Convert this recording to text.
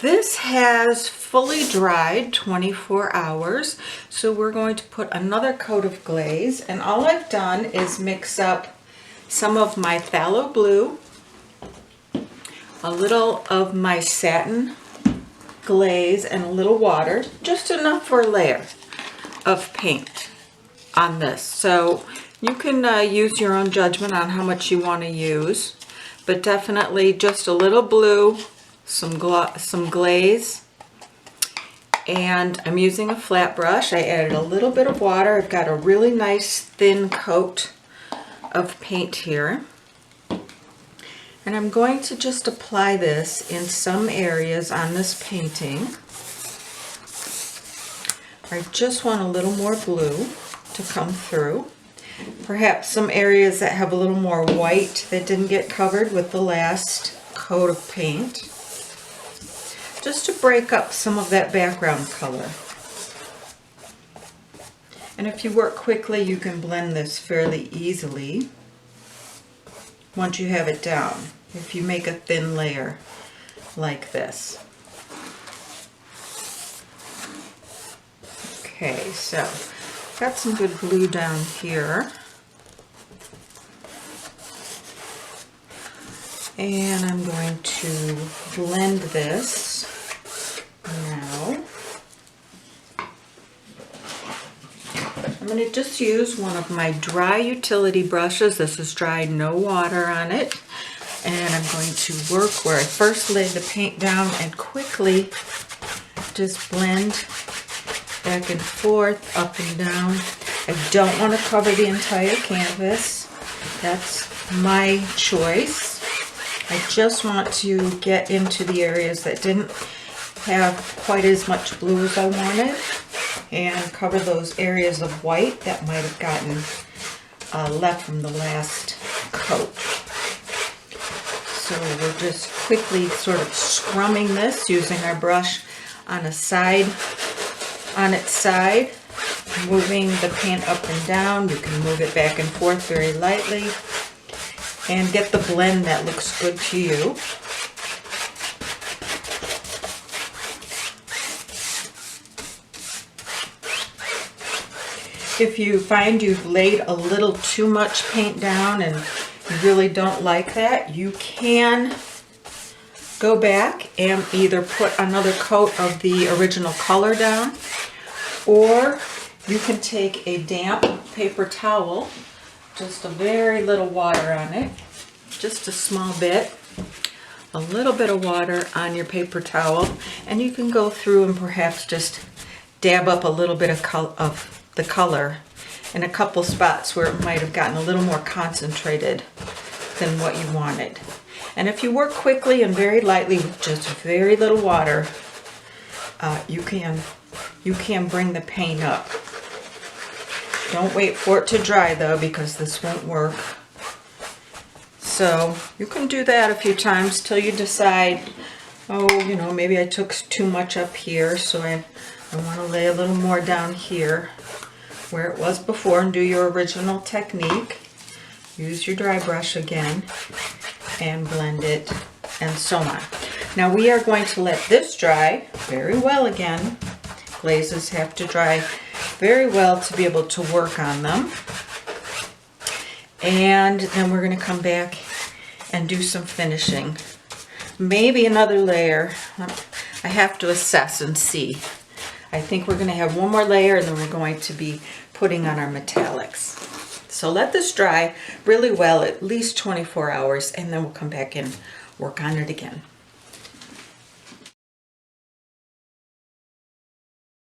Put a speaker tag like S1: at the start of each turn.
S1: this has fully dried 24 hours. So we're going to put another coat of glaze, and all I've done is mix up some of my phthalo blue, a little of my satin glaze, and a little water, just enough for a layer of paint on this. So you can use your own judgment on how much you want to use, but definitely just a little blue, some glaze, and I'm using a flat brush. I added a little bit of water. I've got a really nice thin coat of paint here, and I'm going to just apply this in some areas on this painting. I just want a little more blue to come through. Perhaps some areas that have a little more white that didn't get covered with the last coat of paint, just to break up some of that background color. And if you work quickly, you can blend this fairly easily once you have it down, if you make a thin layer like this. Okay, so got some good blue down here. And I'm going to blend this now. I'm going to just use one of my dry utility brushes. This is dry, no water on it. And I'm going to work where I first laid the paint down and quickly just blend back and forth, up and down. I don't want to cover the entire canvas. That's my choice. I just want to get into the areas that didn't have quite as much blue as I wanted, and cover those areas of white that might have gotten left from the last coat. So we're just quickly sort of scrumming this using our brush on its side, moving the paint up and down. You can move it back and forth very lightly and get the blend that looks good to you. If you find you've laid a little too much paint down and you really don't like that, you can go back and either put another coat of the original color down, or you can take a damp paper towel, just a very little water on it, just a small bit, a little bit of water on your paper towel, and you can go through and perhaps just dab up a little bit of the color in a couple spots where it might have gotten a little more concentrated than what you wanted. And if you work quickly and very lightly with just very little water, you can bring the paint up. Don't wait for it to dry though, because this won't work. So you can do that a few times till you decide, oh, you know, maybe I took too much up here, so I want to lay a little more down here where it was before, and do your original technique. Use your dry brush again and blend it, and so on. Now we are going to let this dry very well again. Glazes have to dry very well to be able to work on them. And then we're going to come back and do some finishing. Maybe another layer. I have to assess and see. I think we're going to have one more layer, and then we're going to be putting on our metallics. So let this dry really well, at least 24 hours, and then we'll come back and work on it again.